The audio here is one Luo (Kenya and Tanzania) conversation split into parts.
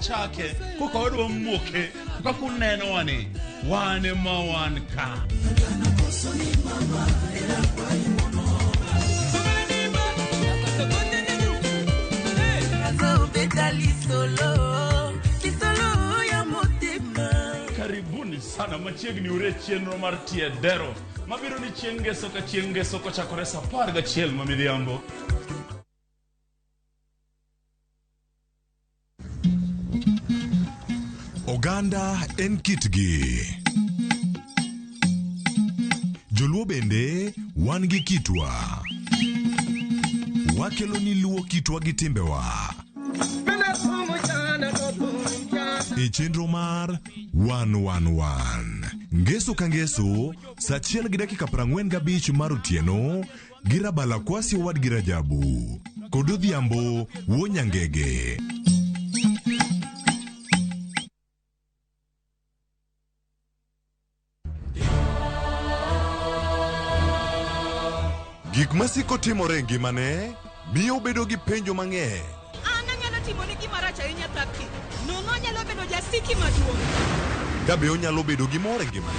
chake kuka wadwa muke kuka kuneno wane mawan ka karibuni sana machiegni ure chenro mar tiedero mabiro ni chieng' soko chakore sa 11 mamidhiambo. Oganda en kitgi. Joluo bende wan gi kitwa. Wakelo ni luo kitwa gi timbewa. E chenro mar 111. Ngeso ka ngeso, sa 1:45 mar otieno, girabala kwasi wad girajabu. Kododhiambo wonyangege. Gik masiko timore ngimane miyo bedo gi penjo mang'eny. Anyalo timo ni gima rach ahinya Tapki. Nono nyalo bedo jasiki maduong'. Kabe onyalo bedo gi mor e ngimane.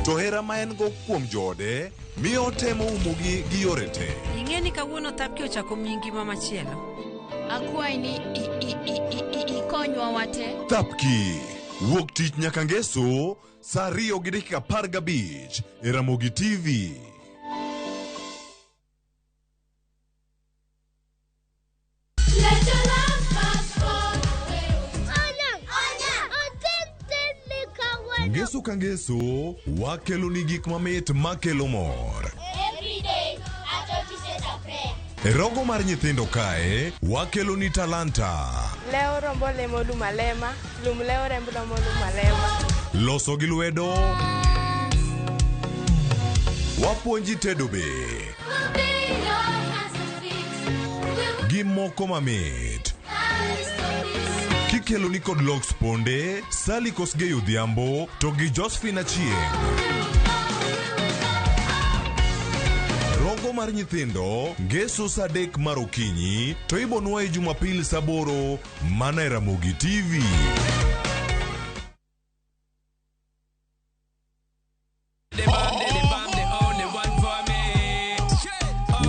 To hera ma en go kuom jode miyo temo umogi gi yore te. Ing'e ni kawuono Tapki ochako miyi ngima machielo. Akwai ni ikonywa wate. Tapki wuok tich nyaka ngeso sa 2:15 e Ramogi TV. Ngeso ka ngeso wakelo ni gik mamit makelo mor. E rogo mar nyithindo kae wakelo ni talanta. Leo rombo lemo lumalema, leo rembo lemo lumalema. Loso gi lwedo. Wapuonji tedo be. Gi moko mamit. Kikelo ni kod Lox Ponde, Sally Kosgei Odhiambo, to gi Josephine Achieng'. Rogo mar nyithindo, ngeso sa 3 mar okinyi, to ibonwa e Jumapil sa 8 mana e Ramogi TV.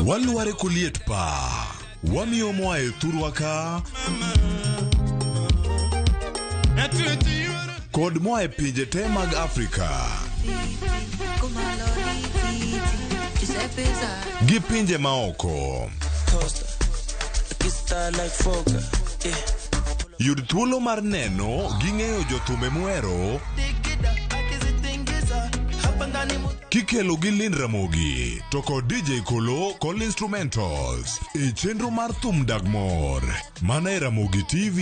Waluare kuliet pa, wamiyo moa e thurwa ka, kod moa e pinje te mag Afrika, gi pinje maoko. Yud thuolo mar neno gi ng'eyo jothumbe muhero kikelo gi Lin Ramogi to kod DJ Kolo kod instrumentals e chenro mar thum Dagmor mana e Ramogi TV.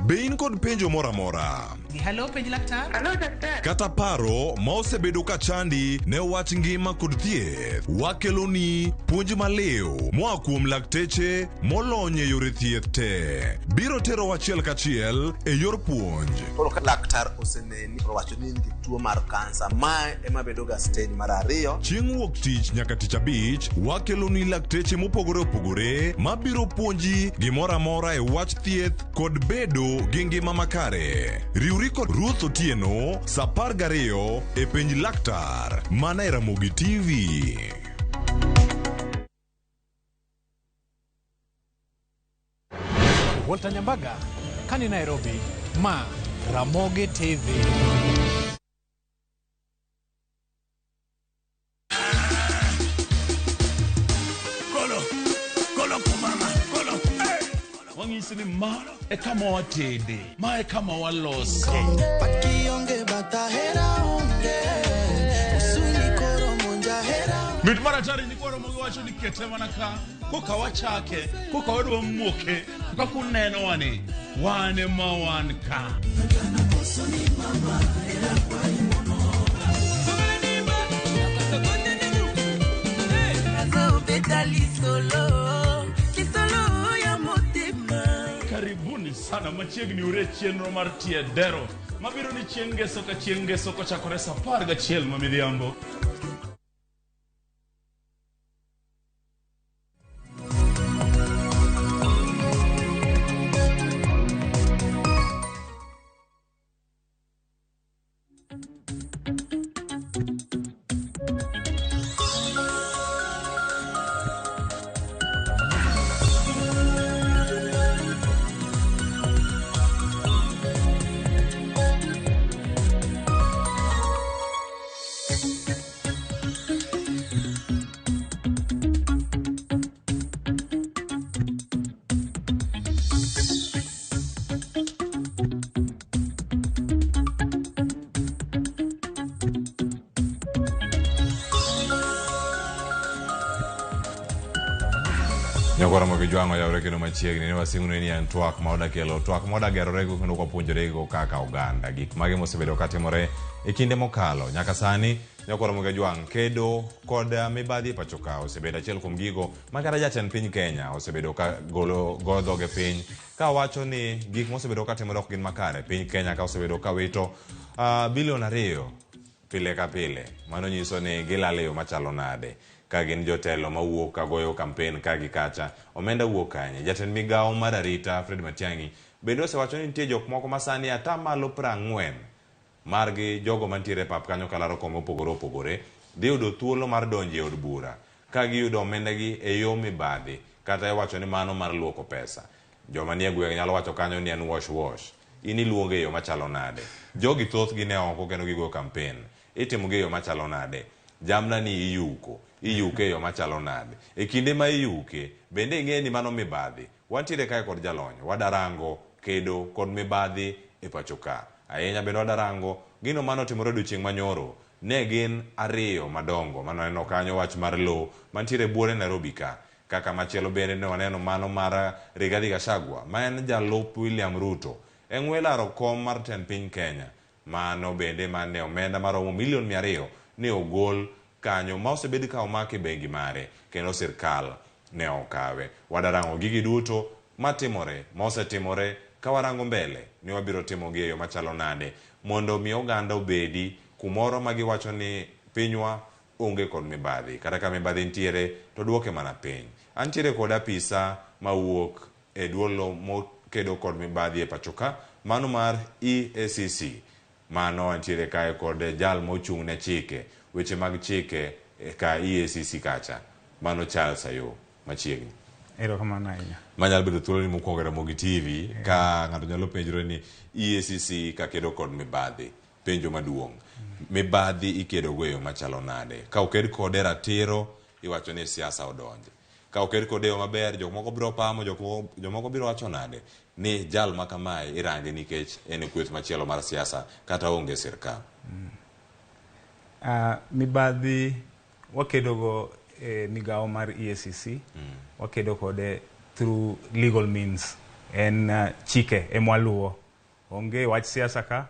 Bein kod penjo mora mora. Hello, penj laktar. Hello, daktar. Kata paro ma osebedo ka chandi ne wach ngima kod thieth. Wakelo ni puonj maliw moa kuom lakteche molony e yore thieth te. Biro tero wachiel kachiel e yor puonj. Koro ka laktar oseneni wacho ni nigi tuo mar kansa ma ema bedo ga stage mar 2. Chieng' wuok tich nyaka tich abich wakelo ni lakteche mopogore opogore mabiro puonji gimora mora e wach thieth kod bedo gi ngima makare. Riwri kod Ruth Otieno sa 12 e penj laktar mana e Ramogi TV. Walter Nyambaga, kani Nairobi, ma Ramogi TV. Wangisi ni ma e kama watede, ma e kama walose. Mit maratari ni kwaro mungu wacho ni kete manaka kuka wachake, kuka wadwa muke, kuka kuneno wane mawan ka. Karibuni sana machiegni ure chenro mar tiedero mabiro ni chieng' ngeso kochakore sa 11 ma midhiambo. Ramogi Jwango yawre kendo machiegni ni wasing'une ni en twak ma odakelo twak ma odagerore kendo kwapuonjore go kaka oganda gik mage mosebedo katimore e kinde mokalo nyaka sani. Ramogi Jwang kedo kod mibadhi pacho ka osebedo achiel kuom gigo ma kata jatend piny Kenya osebedo ka go dhoge piny ka wacho ni gik mosebedo katimore ok gin makare. Piny Kenya ka osebedo ka wito bilion 2 pile ka pile, mano nyiso ni gilalo yo machalo nade ka gin jotelo mawuok ka goyo kampen ka gi kacha omenda wuok kanye. Jatend migawo mar arita Fred Matiang'i bende osewacho ni nitie jok moko masani atamalo 40 margi jogo mantiere pap kanyo kalaro kom opogore dhi yudo thuolo mar donjo e od bura ka giyudo omenda gi e yo mibadhi kata iwacho ni mano mar luoko pesa. Joma nie gweng' nyalo wacho kanyo ni en wash ini luonge yo machalo nade. Jogi thoth gi ne oko kendo gigo kampen itimo ge yo machalo nade. Jamna ni iyuke yo machalo nade. E kinde ma iyuke bende ing'e ni mano mibadhi. Wantiere kae kod jalony wadarango kedo kod mibadhi e pacho ka. Ahinya bende wadarango gino mano timore odiochieng' manyoro ne gin 2 madongo maneno kanyo wach mar lo mantiere buore Nairobi ka. Kaka machielo bende ne waneno mano mar Rigathi Gachagua ma en jalup William Ruto eng'welaro kom mar tend piny Kenya. Mano bende mane omenda maromo milion 200 ne ogol kanyo ma osebedi ka omaki bengi mare kendo sirkal ne okawe. Wadarango gigi duto matimore ma osetimore ka warango mbele ni wabiro timo gi yo machalo nade mondo mi oganda obedi kumoro ma giwacho ni pinywa onge kod mibadhi kata ka mibadhi ntiere to duoke mana piny. Antiere kod apisa mawuok e duolo mokedo kod mibadhi e pacho ka mano mar EACC. Mano antiere kae kod jal mochung' ne chike weche mag chike ka EACC kacha mano Charles Ayo machiegni. Ero kamano ahinya. Manyalo bedo thuolo ni mokwongo Ramogi TV ka ng'ato nyalo penjore ni EACC ka kedo kod mibadhi penjo maduong'. Mibadhi ikedo go yo machalo nade. Ka oked kode ratiro iwacho ni siasa odonje. Ka oked kode yo maber jok moko biro pamo jok moko biro wacho nade ni jal ma kamae irange nikech en kweth machielo mar siasa kata onge sirkal. Mibadhi wakedo go migawo mar EACC wakedo kode through legal means en chike emwaluo onge wach siasa ka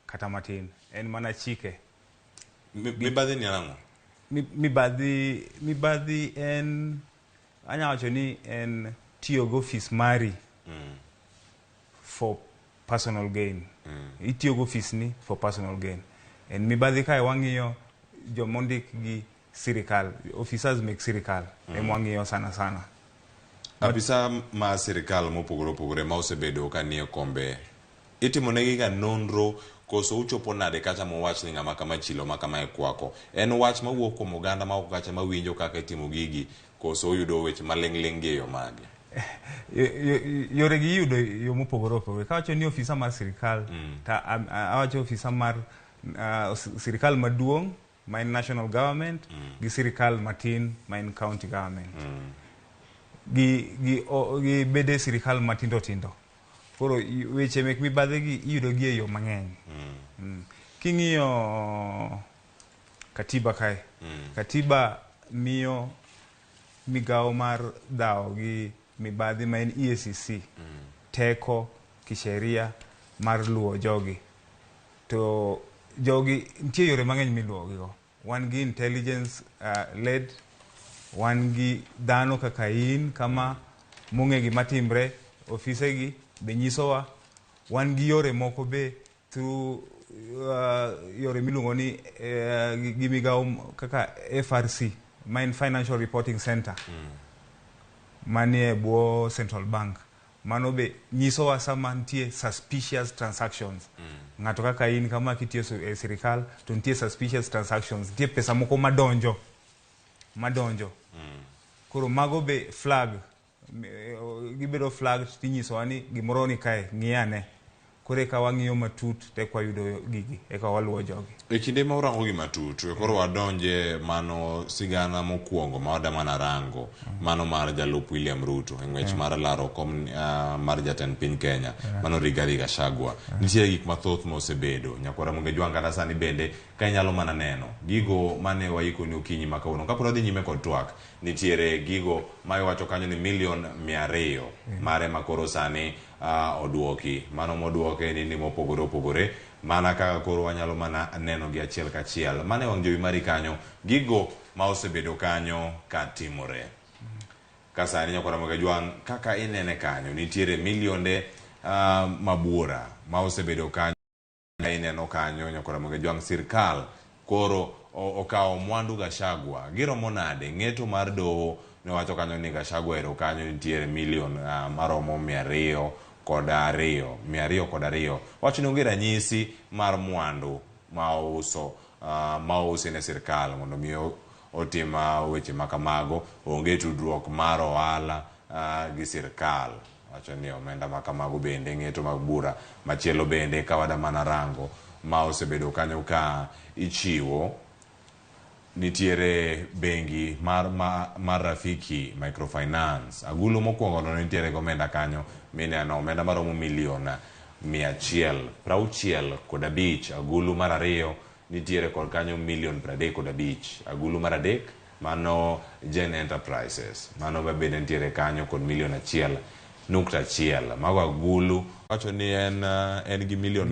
kata matin en mana chike. Mibadhi ni anang'o? Mibadhi en anyawacho ni en tiyo go office mari for personal gain. Itiyo go office ni for personal gain. En mibadhi kae wang'iyo jomondik gi sirikal, officers make sirikal emwang'iyo sana. Apisa ma sirikal mopogore ma osebedo ka nie kombe itimo negi ga nonro koso uchopo nade kacha mowach ni ng'ama kama chilo ma kama kwako. En wach mawuok kuom oganda ma kacha mawinjo kaka itimo gigi koso uyudo weche maling'ling gi yo mage. Yore gi yudo yo mopogore ka wacho ni ofisa mar sirikal ta awacho ofisa mar sirikal maduong' ma en national government gi sirikal matin ma en county government. Gi bede sirikal matindo koro weche mek mibadhi gi iyudo gi e yo mang'eny. King'iyo katiba kae katiba miyo migawo mar dhawo gi mibadhi ma en EACC teko kisheria mar luwo jogi. To jogi nitie yore mang'eny miluwo gigo. Wan gi intelligence led, wan gi dhano kaka in kama mong'e gima timre ofise gi be nyisowa, wan gi yore moko be through yore miluongo ni gi migawo kaka FRC, Mine Financial Reporting Center, manie bwo Central Bank. Mano be nyisowa sama nitie suspicious transactions. Ng'ato kaka in kama kitiyo e sirikal to nitie suspicious transactions, nitie pesa moko madonjo. Koro mago be flag, gibedo flag tinyisowa ni gimoro ni kae, ng'iyane. Kore ka wang'iyo matut te kwa yudo gigi eka waluwo jogi. E kinde ma orango gi matut, koro wadonje mano sigana mokwongo ma wada mana rango, mano mar jalup William Ruto, ng'wech mar laro kom mar jatend piny Kenya, mano Rigathi Gachagua. Nitie gik mathoth mosebedo, nyakwara Ramogi kata sani bende ka inyalo mana neno gigo mane waiko ni okinyi makawuono. Kapod wadhi nyime kod twak, nitiere gigo ma iwacho kanyo ni $200,000 mare makoro sani oduoki. Mano moduoke ni mopogore mana kaka koro wanyalo mana neno gi achiel kachiel. Mane wang' jowi mari kanyo gigo ma osebedo kanyo ka timore. Kasani nyakwara Ramogi kaka inene kanyo nitiere milionde mabuora ma osebedo kanyo. Ineno kanyo nyakwara Ramogi sirkal koro okawo mwandu Gachagua. Giromo nade? Ng'eto mar doho ne wacho kanyo ni Gachagua ero kanyo nitiere milion maromo 202. Wacho ni onge ranyisi mar mwandu ma ousi ne sirkal mondo mi otim weche makamago. Onge tudruok mar ohala gi sirkal. Wacho ni omenda makamago bende ng'eto mag bura machielo bende ka wada mana rango ma osebedo kanyo ka ichiwo. Nitiere bengi mar Rafiki Microfinance. Agulu mokwongo no nitiere gomenda kanyo mineno omenda maromo milion 165. Agulu mar ariyo nitiere kod kanyo milion 35. Agulu mar adek mano Gen Enterprises, mano bende nitiere kanyo kod milion 1.1. Mago agulu wacho ni en gi milion